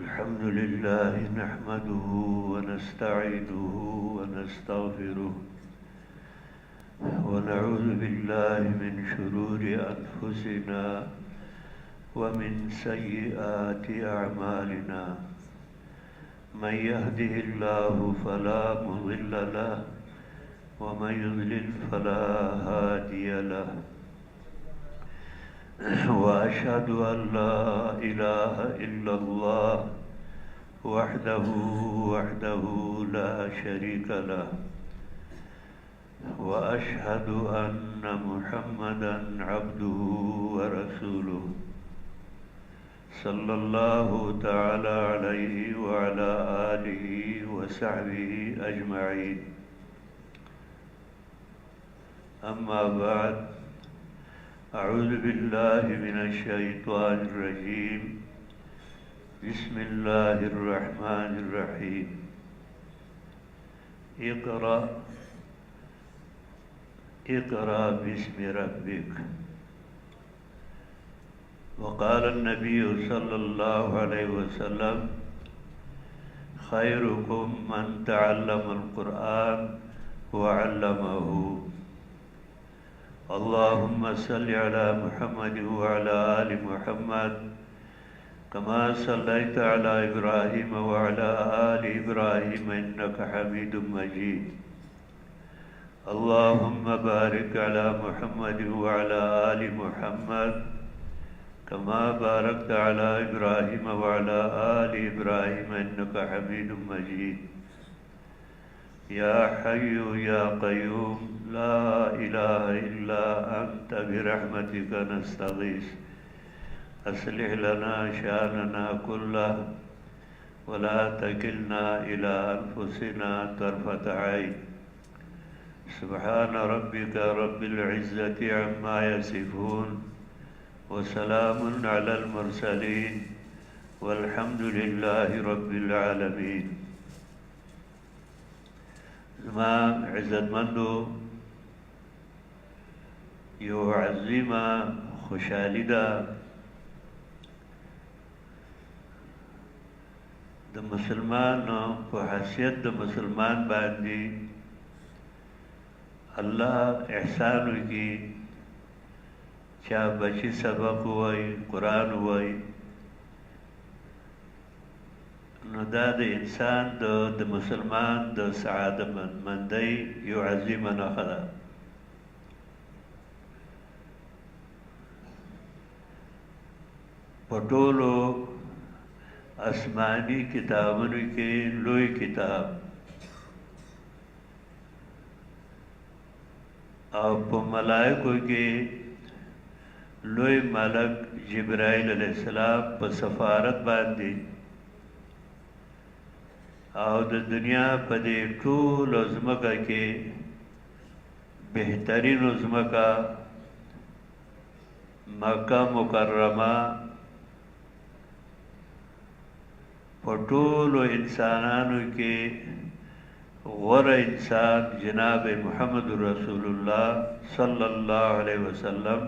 الحمد لله نحمده ونستعينه ونستغفره ونعوذ بالله من شرور أنفسنا ومن سيئات أعمالنا من يهده الله فلا مضل له ومن يضلل فلا هادي له وأشهد أن لا إله إلا الله وحده لا شريك له وأشهد أن محمدا عبده ورسوله صلى الله تعالى عليه وعلى آله وصحبه أجمعين أما بعد أعوذ بالله من الشيطان الرجيم بسم الله الرحمن الرحيم اقرأ باسم ربك وقال النبي صلى الله عليه وسلم خيركم من تعلم القرآن وعلمه اللهم صل على محمد وعلى آل محمد كما صليت على إبراهيم وعلى آل إبراهيم إنك حميد مجيد اللهم بارك على محمد وعلى آل محمد كما باركت على إبراهيم وعلى آل إبراهيم إنك حميد مجيد يا حي يا قيوم لا إله إلا أنت برحمتك نستغيث أصلح لنا شأننا كله ولا تكلنا إلى أنفسنا طرفة عين سبحان ربك رب العزة عما يصفون وسلام على المرسلين والحمد لله رب العالمين زمان عزت مندو یو عظیمه خوشحالی ده د مسلمان په حیثیت د مسلمان باندې الله احسان وکړي چا بچی سبق وای قرآن وای نو دا د انسان د مسلمان د سعادت مندۍ یو عظیمه نښه ده په ټولو آسماني کتابونو کې لوی کتاب او په ملائکو کې لوی ملک جبرائیل علیہ السلام په سفارت باندې او د دنیا په دې ټولو ځمکه کې بهترین ځمکه مکه مکرمه په ټولو انسانانو کې غوره انسان جناب محمد رسول الله صلی الله علیه وسلم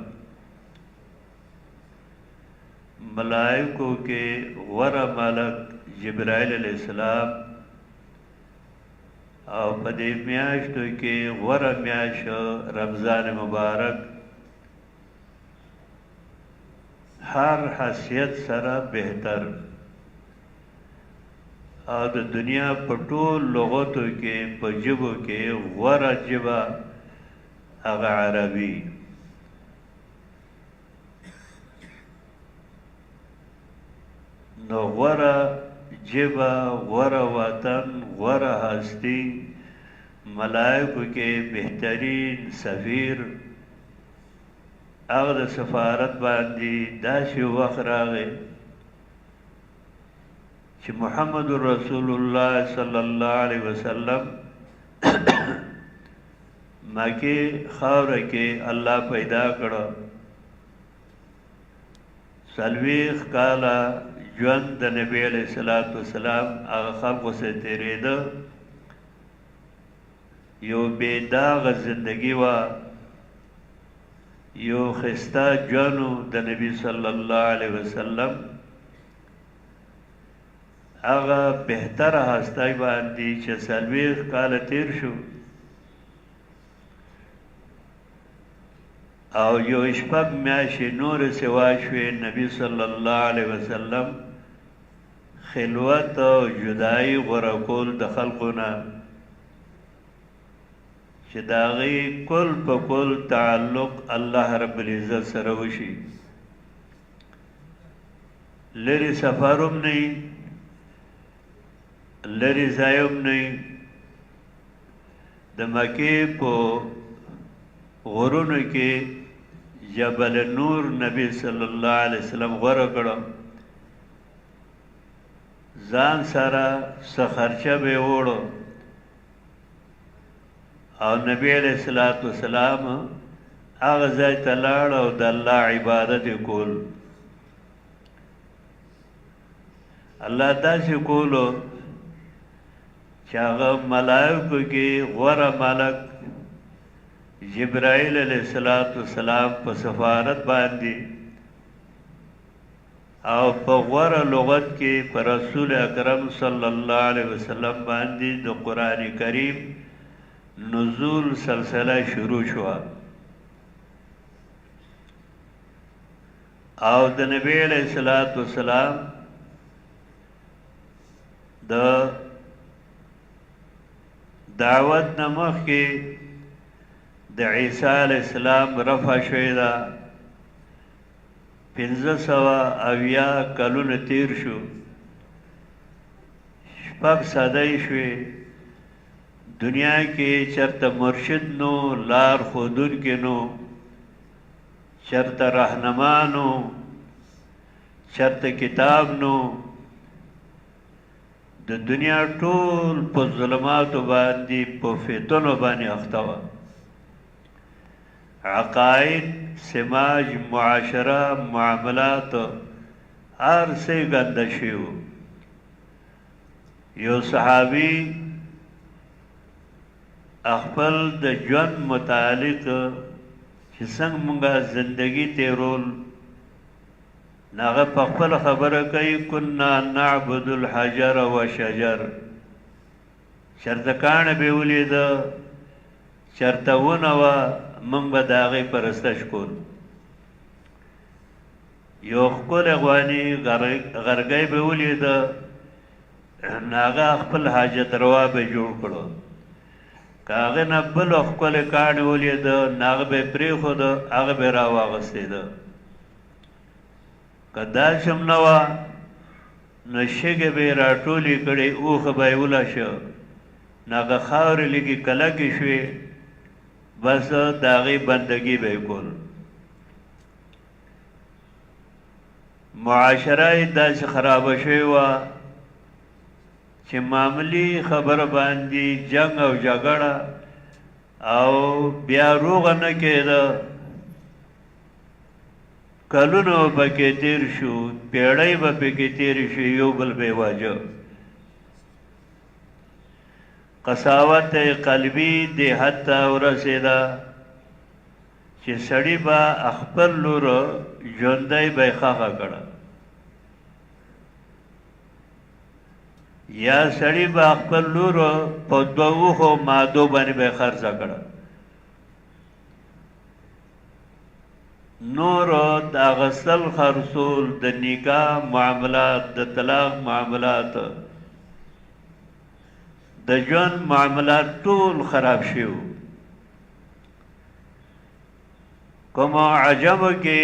ملائکو کې غوره ملک جبرائیل علیہ السلام او په دې میاشتو کې غوره میاشت رمضان مبارک هر حیثیت سره بهتر او د دنیا په ټول لغتو کې په ژبو کې غوره ژبه هغه عربي نو غوره ژبه غوره وطن غوره هستی ملائکو کې بهترین سفیر هغه د سفارت باندې داسې وخت راغی چې محمد رسول الله صلی الله علیه وسلم مکه خاوره کې الله پیدا کړو سلويخ کالا ژوند د نبی علیہ الصلوۃ والسلام هغه خلقو سره تیرېده یو بے داغ زندگی وا یو خستا جانو د نبی صلی الله علیه وسلم هغه بهتره هستی باندې چې 40 کاله تیر شو او یو شپږ میاشتې نورې سوا شوې نبي صلی الله علیه وسلم خلوت او جدایي غوره کول د خلقو نه چې د هغې کل په کل تعلق الله رب العزت سره وشي لرې سفر هم نه وي لرې ځای هم نه وي د مکې په غرونو کې جبل نور نبی صلی الله علیه وسلم غوره کړه ځان سره څه خرچه به یې وړو او نبی علیہ الصلوۃ والسلام هغه ځای ته لاړ او د الله عبادت یې کول الله داسې کولو چې هغه ملایکو کې غوره ملک جبرائیل علیہ السلام په سفارت باندې او په غوره لغت کې په رسول اکرم صلی الله علیه وسلم باندې د قرآن کریم نزول سلسله شروع شو او د نبی علیہ السلام د دعوت نمخ کې د عیسی علیہ السلام رفع شوی دا 580 کلونه تیر شو شپږ صدۍ شوې دنیا کې چرته مرشد نو لار ښودونکی نو چرته رهنما نو چرته کتاب نو د دنیا ټول په ظلماتو باندې په فتنو باندې اخته وه عقاید سماج معاشره معاملات هر څه ګنده شوي وو یو صحابي خپل د ژوند متعلق چې څنګه مونږه زندگی تیرول هغه په خپل خبره کوي کنا نعبد الحجر والشجر چرته کاڼه به ولیده چرته ونه وه مونږ به د هغې پرستش کول یو ښکلی غواني غرګی به ولیده هغه خپل حاجت روا به جوړ کړو که هغې نه بل ښکلی کاڼې ولیده هغه به یې پرېښوده هغه به یې راواغستېده که داسې هم نه وه نو شګې به یې راټولې کړې اوښه به یې ولشه نو هغه خاورې لږې کلکې شوې بس د هغې بندګي به یې کول معاشره یې داسې خرابه شوې وه چې معمولی خبره باندې جنگ او جګړه او بیا روغه نه کېده کلونه به پکې تېر شو پیړۍ به پکې تېرې شو یو بل به یې واجه قساوت قلبي دې حد ته ورسېده چې سړي به خپل لور ژوندی به یې ښخه کړه یا سړي به خپل لور په دوه اوښو مادو باندې به یې خرڅه کړه نور د اغسل خرڅول د نکاح معاملات د طلاق معاملات د ژوند معاملات ټول خراب شوي کوم عجمو کې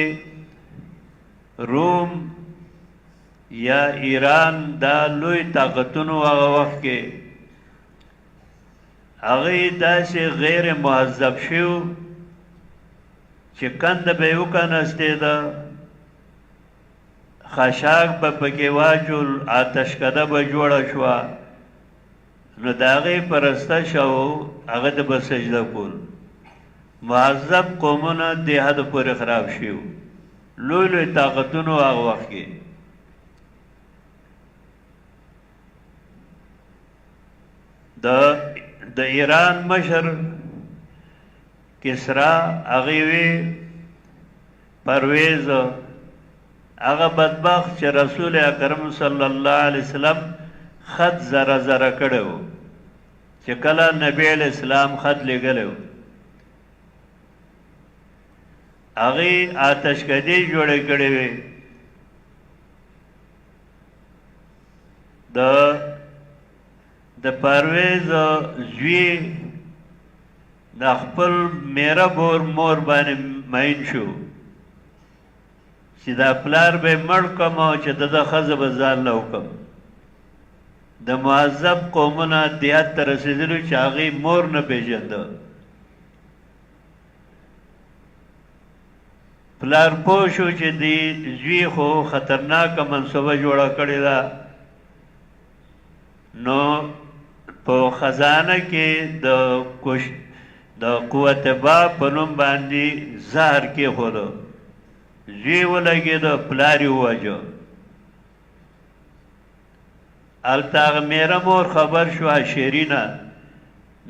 روم یا ایران دا لوی طاقتونو هغه وخت کې هغې داسې غیر مهذب شوي چې کنده به یې وکنستېده خشاک به پکې واچول آتشکده به جوړه شوه نو د هغې پرستش او هغه ته به سجده کول مهذب قومونه دې حده پورې خراب شوي لوی لوی طاقتونو هغه وخت کې د ایران مشر کسرا هغې وی پرویز هغه بدبخت چې رسول اکرم صلی الله علیه وسلم خط زره زره کړی و چې کله نبی علیہ السلام خط لېږلی و هغې آتشکدې جوړې کړې وې د پرویز زوی د خپل میره مور باندې مین شو چې دا پلار به مړ کم او چې د ښځه به ځان له وکم د معذب قومونه دیات ته رسېدلو چې هغې مور نه پېژنده پلار پوه شو چې دې زوی خو خطرناکه منصوبه جوړه کړې ده نو په خزانه کې د قوت با په نوم باندې زهر کېښوده زوی ولګېده پلار یې ووژه هلته هغه میره مور خبر شوه شیرینه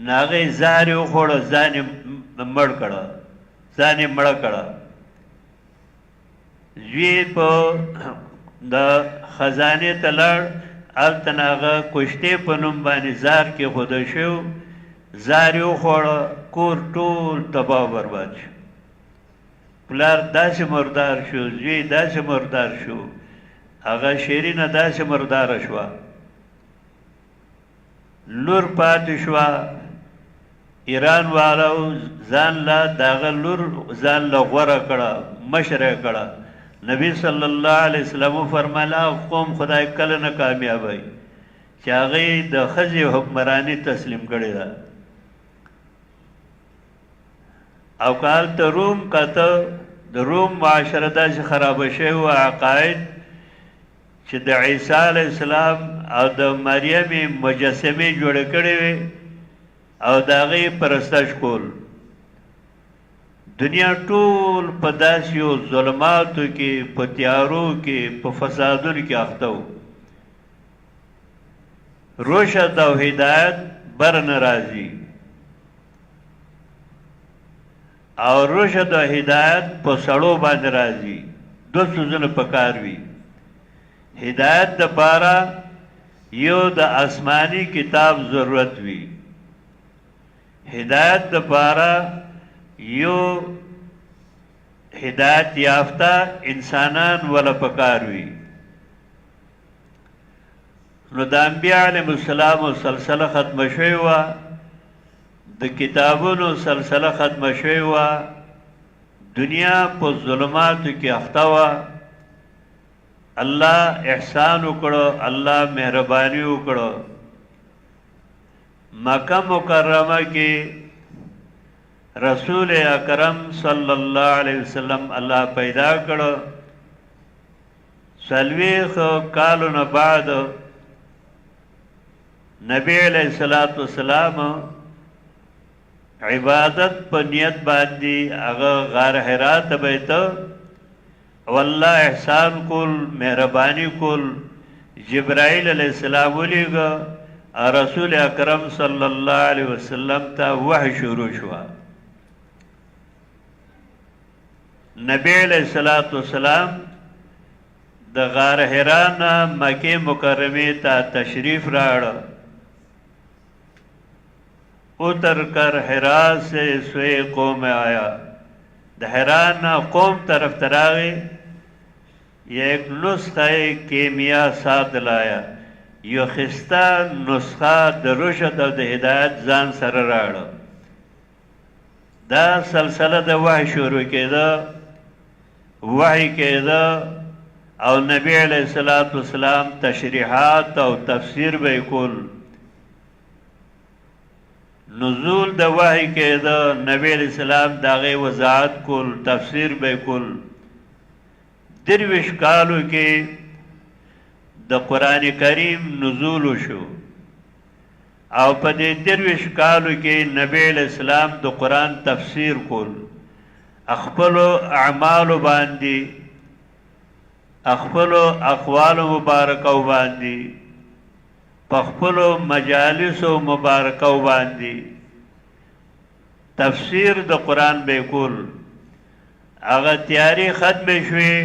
نو هغې زهر یې وخوړه ځان یې مړه کړه زوی په د خزانې ته لاړ هلته نه هغه کشتې په نوم باندې زهر کېښوده شو زهر یې وخوړه کور ټول تباه و برباد شو پلار داسې مردار شو زوی داسې مردار شو هغه شیرینه داسې مرداره شوه لور پاتې شوه ایران والو ځان له د هغه لور ځان له غوره کړه مشره کړه نبی صلی الله علیه وسلم وفرمیل قوم خدای کله نه کامیابوي چې هغې د ښځې حکمراني تسلیم کړې ده او که هلته روم کته د روم معاشره داسې خرابه شوې وه عقاید چې د عیسی علیه السلام او د مریم مجسمې جوړې کړې وې او د هغې پرستش کول دنیا ټول په داسې یو ظلماتو کې په تیارو کې په فسادونو کې اخته و رشد او هدایت بر نه راځي او رشد او هدایت په سړو باندې راځي دو څیزونه پکار وي هدایت دپاره یو د آسماني کتاب ضرورت وي هدایت دپاره یو هدایت یافته انسانان ولا پکار وي نو د انبیا علیهم السلام سلسله ختمه شوې وه د کتابونو سلسله ختمه شوې وه دنیا په ظلماتو کې اخته وه الله احسان وکړو الله مهرباني وکړو مکه مکرمه کې رسول اکرم صلی الله علیه وسلم الله پیدا کړو څلوېښت کالو نه بعد نبی علیه السلام عبادت په نیت باندې هغه غار حرا ته بیته والله احسان کول مهرباني کول جبرائیل علیه السلام ولیږه رسول اکرم صلی الله علیه وسلم ته وحی شروع شوه نبی علیہ السلام د غار حرا نه مکې مکرمې ته تشریف راوړ اتر کر حرا سے سوئے قوم آیا د حرا نه قوم طرف ته راغی یہ ایک نسخه کیمیا ساتھ لایا یو ښایسته نسخه د رشد او د هدایت ځان سره راوړه دا سلسله د وحی شروع کېده وحی کېده او نبی علیه السلام تشریحات او تفسیر به یې کول نزول د وحی کېده نبی علیه السلام د هغې وضاحت کول تفسیر به یې کول 23 کالو کې د قرآن کریم نزول شو او په دې 23 کالو کې نبی علیه السلام د قرآن تفسیر کول خپلو اعمالو باندې خپلو اقوالو مبارکو باندې په خپلو مجالسو مبارکو باندې تفسیر د قرآن به کول هغه تیاری ختم شوې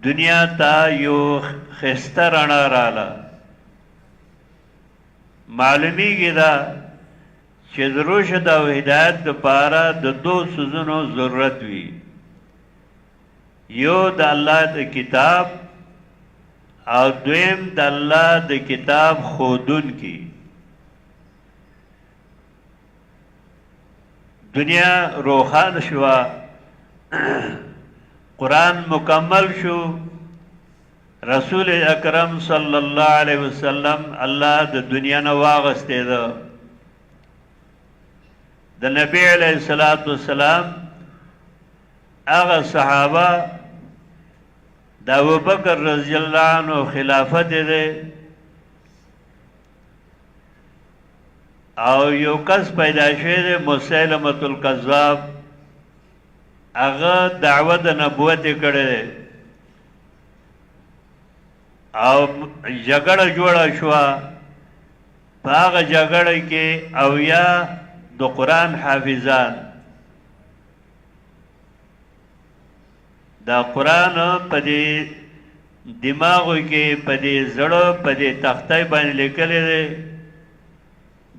دنیا ته یو ښایسته رڼا راله معلومیږي دا چې د رشد او هدایت دپاره د دو څیزونو ضرورت وي یو د الله د کتاب او دویم د الله د کتاب ښودونکي دنیا روښانه شوه قرآن مکمل شو رسول اکرم صلی الله علیه وسلم الله د دنیا نه واغستی ده د نبی علیه الصلاة والسلام هغه صحابه د ابوبکر رضی الله عنه خلافت دی او یو کس پیدا شوی دی مسیلمة الکذاب هغه دعوه د نبوت یې کړی دی او جګړه جوړه شوه په هغه جګړه کې اویا د قرآن حافظان دا قرآن په دې دماغو کې په دې زړه په دې تختې باندې لیکلی دی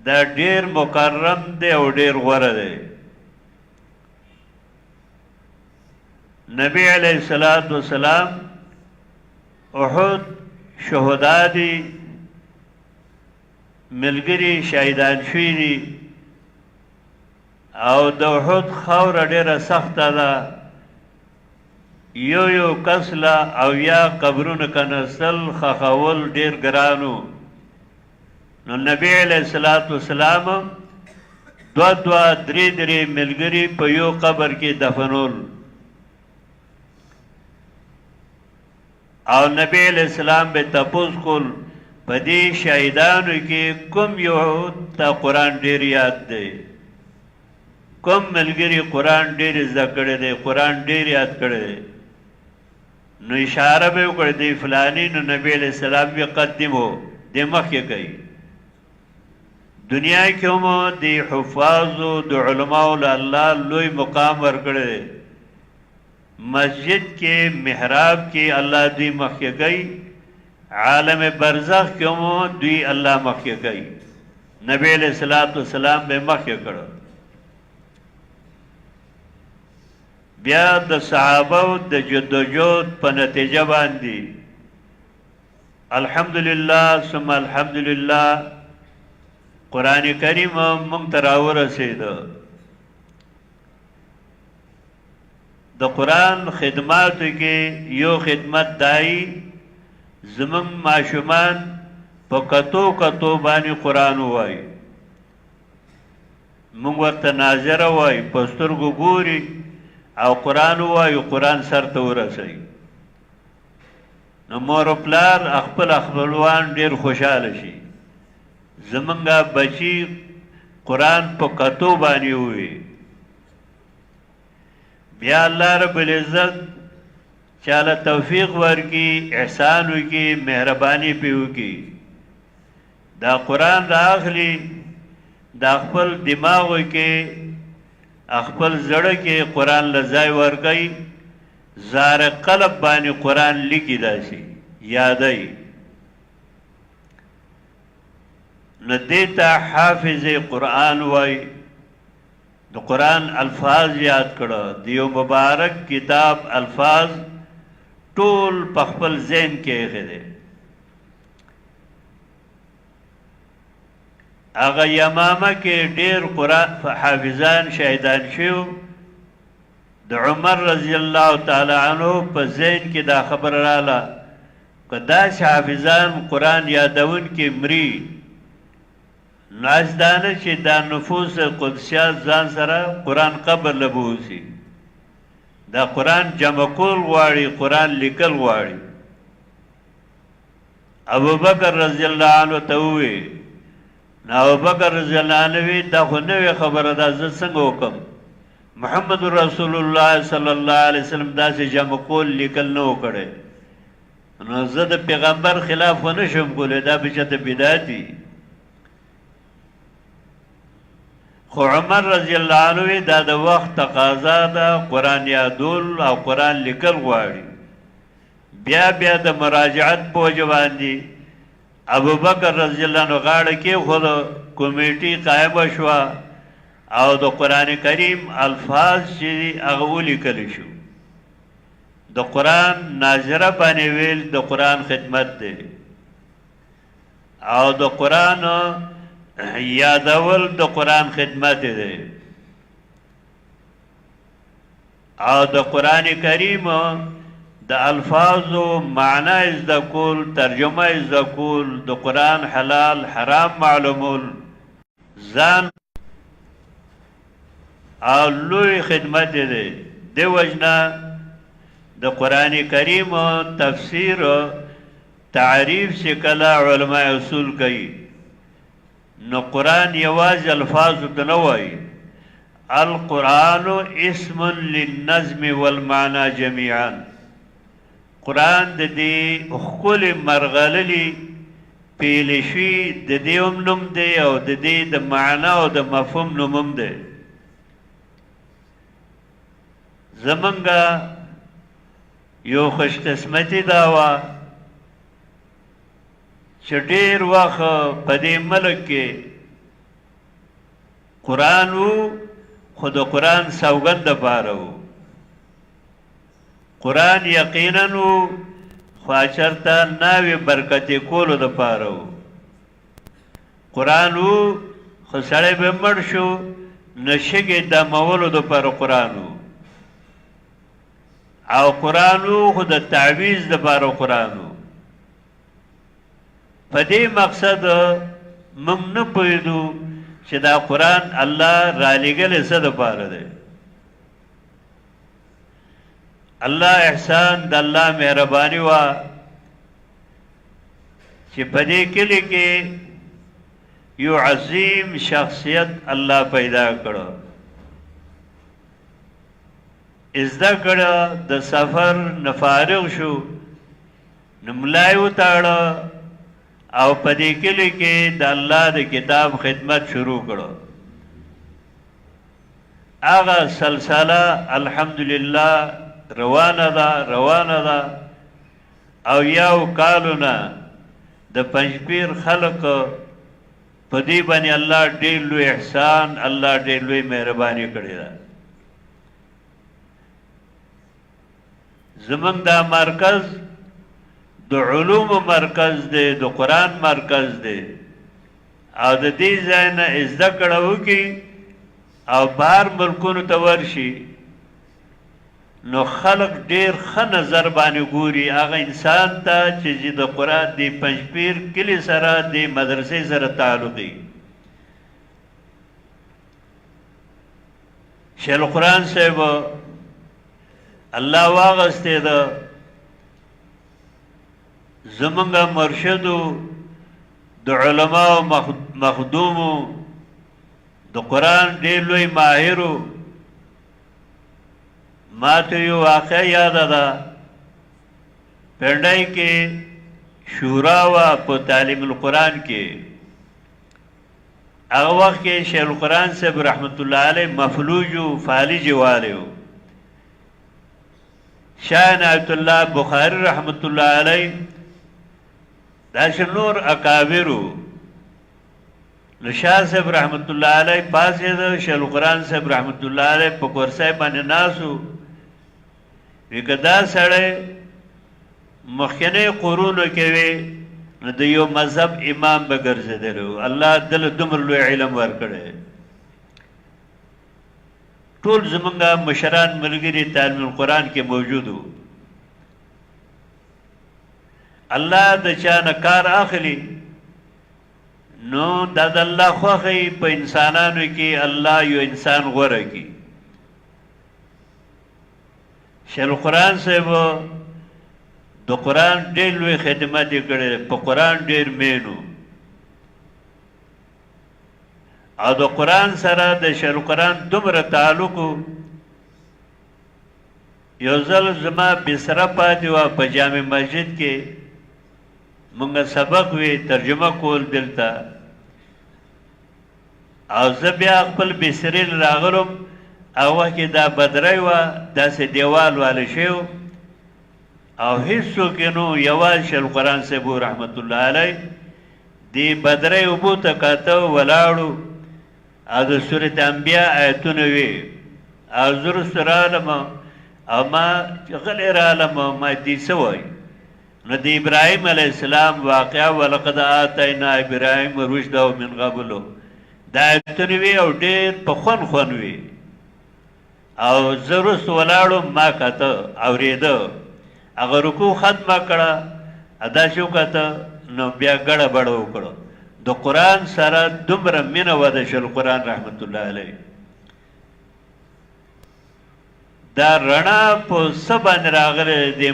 دا ډېر مکرم دی او ډېر غوره دی نبی علیه الصلاة والسلام احد شهدا دي ملګري شهیدان شوي دي او د احد خاوره ډېره سخته ده یو کس له اویا قبرونه کنستل خښول ډېر ګرانو نو نبی علیه الصلاة والسلام دوه درې ملګري په یو قبر کې دفنول او نبی علیہ السلام به تپوس کول په دې شهیدانو کې کوم یو ته قرآن ډېر یاد دی کوم ملګري قرآن ډېر زده کړی دی قرآن ډېر یاد کړی دی نو اشاره به وکړه دی فلانی نو نبی علیہ السلام به قدمو د مخکې کوي دنیا کې هم د حفاظو د علماو له الله لوی مقام ورکړی دی مسجد کې محراب کې الله دوی مخکې کوي عالم برزخ کې هم دوی الله مخکې کوي نبی علیہ الصلاة والسلام به مخکې کړه بیا د صحابه د جدوجہد په نتیجه باندې الحمدلله ثم الحمدلله قرآن کریم موږ ته راورسېده د قرآن خدماتو کې یو خدمت دای زمون ماشومان په کتو باندې قرآن وای موږ ورته ناظره وای په سترګو ګوري او قرآن وای قرآن سر ته ورسوي نو مور و پلار خپلوان ډېر خوشحاله شي زمونږ بچي قرآن په کتو باندې ووي بیا الله رب العزت چاله توفیق ورکی احسان وکي مهرباني پې وکي دا قرآن راغلی دا خپل دماغو کې خپل زړه کې قرآن له ځای ورکوي زار قلب باندې قرآن لیکي داسې یادوي نو دې ته حافظ قرآن وایي د قرآن الفاظ یاد کړه د یو مبارک کتاب الفاظ ټول په خپل ذهن کې ایښی دی هغه یمامه کې ډېر قرآن حافظان شهیدان شوي د عمر رضی الله تعالی عنه په ذهن کې دا خبره راغله که داسې حافظان قرآن یادونکي مري ناز دانه چې دا نفوس قدسیات ځان سره قرآن قبر له بوځي دا قرآن جمع کول غواړي قرآن لیکل غواړي ابوبکر رضی الله عنه ته ووی نو ابوبکر رضی الله عنه وی دا خو نوې خبره ده زه څنګه وکړم محمد رسول الله صلی الله علیه وسلم داسې جمع کول لیکل نه و کړی نو زه د پیغمبر خلاف ونه شم کولی دا بچته بدعت دي خو عمر رضی الله عنه دا د وخت تقاضا ده قرآن یادول او قرآن لیکل غواړي بیا د مراجعت په وجه باندې ابو بکر رضی الله عنه غاړه کې خود کمیټي قائم شوه او د قرآن کریم الفاظ چې هغه ولیکل شو د قرآن ناظره باندې ویل د قرآن خدمت دی او د قرآن یادول د قرآن خدمت دی او د قرآن کریم د الفاظو معنا زده کول ترجمه زده کول د قرآن حلال حرام معلومول ځان او لوی خدمت دی دی وجنا د قرآن کریم تفسیر تعریف چې کله علماء اصول کوي نو قرآن یوازې الفاظو ته نه وایي القرآن اسم للنظم والمعنى جميعا قرآن د دې ښکلې مرغللي پیلې شوي د دې هم نوم دی او د دې د معنا او د مفهوم نوم هم دی زمونږه یو خوش قسمتي دا وه چې ډېر وخت په دې ملک کې قرآن و خو د قرآن سوګند دپاره و قرآن یقینا و خو چېرته ناوې برکتې کولو دپاره و قرآن و خو سړی به مړ شو نو شګې دمولو دپاره قرآن و او قرآن و خو د تعویز دپاره قرآن و په دې مقصد موږ نه پوهېدو چې دا قرآن الله رالیږلی څه دپاره دی الله احسان د الله مهرباني وه چې په دې کلي کې یو عظیم شخصیت الله پیدا کړه ازده کړه د سفر نه فارغ شو نو ملای وتاړه او په دې کلي کې د الله د کتاب خدمت شروع کړه هغه سلسله الحمدلله روانه ده او یو کالونه د پنځپیر خلق په دې باندې الله ډېر لوی احسان الله ډېر لوی مهرباني کړې ده زمونږ دا مرکز د علوم مرکز دی د قرآن مرکز دی او د دې ځای نه زده کړه وکړي او بهر ملکونو ته ورشي نو خلق ډېر ښه نظر باندې ګوري هغه انسان ته چې د قرآن د پنځپیر کلي سره د مدرسې سره تعلق دی شیخ القرآن صاحب الله واغستی ده زمونږ مرشدو د علماو مخدومو د قرآن ډېر لوی ماهرو ما ته یو واقعه یاده ده پنډۍ کې شورا وه په تعلیم القرآن کې هغه وخت کې شیخ القرآن صاحب رحمت الله علیه مفلوج و فالج والی و شاه عنایت الله بخاري رحمت الله علیه داسې نور اکابرو نو شاه صاحب رحمت الله علیه پاڅېده شیخ القرآن صاحب رحمت الله علیه په کرسۍ باندې ناست و وی که دا سړی مخکنی قرونو کې وی نو د یو مذهب امام به ګرځېدلی و الله دله دومره لوی علم ورکړی ټول زمونږ مشران ملګري تعلیم القرآن کې موجود و الله د چا نه کار اخلي نو دا د الله خوښی په انسانانو کې الله یو انسان غوره کړي شیخ القرآن صاحب د قرآن ډېر لوی خدمت یې کړی په قرآن ډېر مینو او د قرآن سره د شیخ القرآن دومره تعلق یو ځل زما بسره پاتې وه په جامع مسجد کې مونږ سبق وی ترجمه کول دلته او زه بیا خپل بسرې راغلم هغه کې دا بدرۍ وه داسې دیوال والی شوی او هیڅوک یې نو یوازې شیخ القرآن صاحب رحمت الله علیه دی بدرې اوبو ته کاته ولاړو او د سورت انبیا آیتونه وي او زه وروسته رالم او ما غلی رالم ما دې څه وایي نو د ابراهیم علیه السلام واقعه ولقد آتینا ابراهیم رشده من قبلو دا آیتونه وي او ډېر په خوند وي او زه وروسته ولاړم ما کاته اورېده هغه رکوع ختمه کړه داسې وکاته نو بیا ګډه بډه وکړه د قرآن سره دومره مینه وده شول قرآن رحمت الله علیه دا رڼا په څه باندې راغلی دی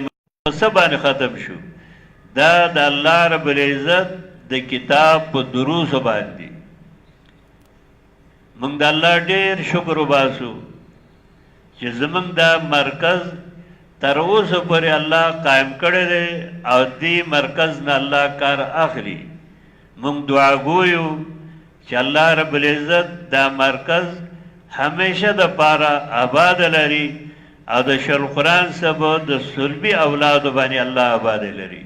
په څه باندې ختم شو دا د الله رب العزت د کتاب په دروسو باندې موږ د الله ډېر شکر وباسو چې زموږ دا مرکز تر اوسه پورې الله قائم کړی دی او دې مرکز نه الله کار اخلي موږ دعا ګویو چې الله رب العزت دا مرکز همیشه د پاره آباد لري او د شل قرآن سبا د سلبي اولادو باندې الله آباد لري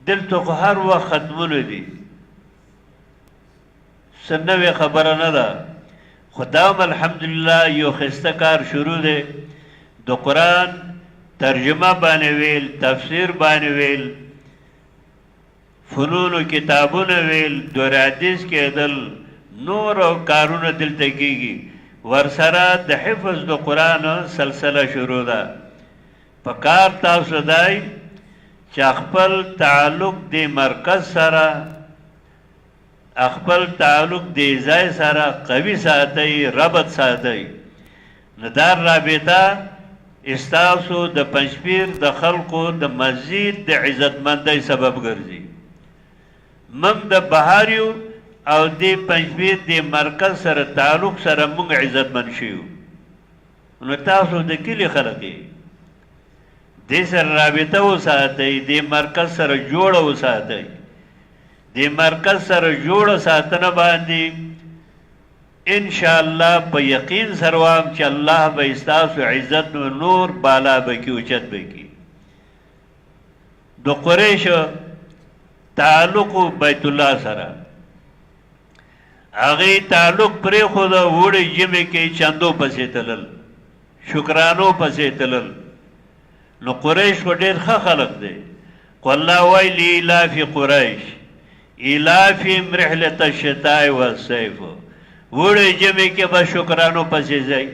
دلته خو هر وخت ختمونه دي څه نوې خبره نه ده خدا الحمدلله یو ښایسته کار شروع دی د قرآن ترجمه باندې ویل تفسیر باندې ویل فنون و کتابونه ویل دور حدیث کېدل نور او کارونه دلته کېږي ورسره د حفظ د قرآن سلسله شروع ده په کار تاسو دی چې خپل تعلق د مرکز سره خپل تعلق د ځای سره قوي ساتئ ربط ساتئ نو دا رابطه استاسو د پنځپیر د خلقو د مزید د عزتمندۍ سبب ګرځي موږ د بهاریو او د پنځپیر د مرکز سره تعلق سره موږ عزتمند شیو نو تاسو د کلي خلک یې دې سره رابطه وساتئ د مرکز سره جوړه وساتئ د مرکز سره جوړه ساتنه باندې ان شاء الله په یقین سره وایم چې الله به ستاسو عزت و نور بالا بکی اوچت بکی د قریش تعلق بیت الله سره هغه تعلق پرې خو د وړي جمع کې چاندو پسې تلل شکرانو پسې تلل نو قریش خو ډېر ښه خلق دی قل الله ویلی لافی قریش الافیم رحلت الشتاء والصيف وړي جمع کې به شکرانو پسې ځي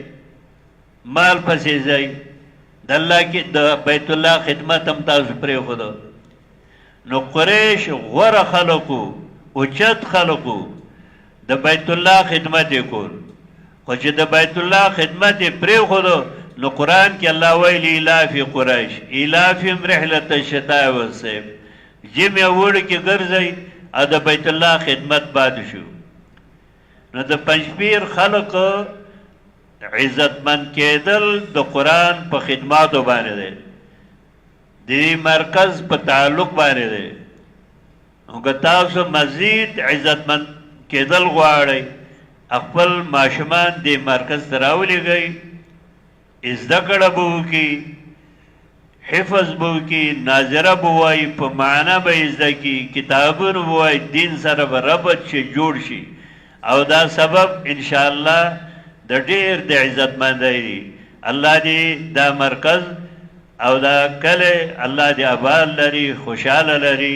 مال پسې ځي د الله کې د بیت الله خدمت هم تاسو پرې خود نو قریش غوره خلقو اوچت خلقو د بیت الله خدمت کول خو چې د بیت الله خدمت پرې خود نو قرآن کې الله ویلی الافی قریش الافیم رحلت الشتاء والصيف جمع وړي کې ګرځي او د بیت الله خدمت باد شو نو د پنځپیر خلق عزتمند کېدل د قرآن په خدماتو باندې دی د مرکز په تعلق باندې دی نو که تاسو مزید عزتمند کېدل غواړئ خپل ماشومان د مرکز ته راولېږئ زده کړه به وکړي حفظ به وکړي ناظره به وایي په معنا به یې زده کړي کتابونه به وایي دین سره به ربط شي جوړ شي او دا سبب انشاءالله د ډېر د عزتمندۍ دی الله دې دا مرکز او دا کلی الله دې آباد لري خوشحاله لري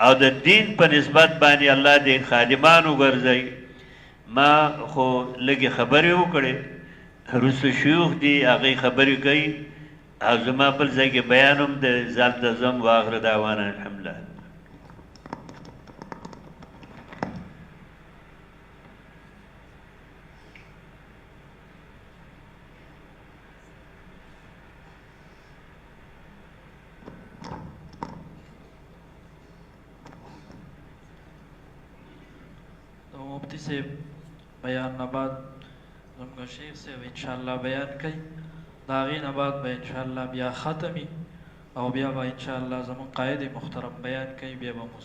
او د دین په نسبت باندې الله دې خادمان وګرځوي ما خو لږې خبرې وکړې وروسته شیوخ دي هغې خبرې کوي او زما بل ځای کې بیان هم د ځان ته ځم واخر دعوانا الحمدلله مفتی صاحب بیان نه بعد زموږ شیخ صاحب انشاءالله بیان کوي د هغې نه بعد به انشاءالله بیا ختمي او بیا به انشاءالله زموږ قائد محترم بیان کوي بیا به موږ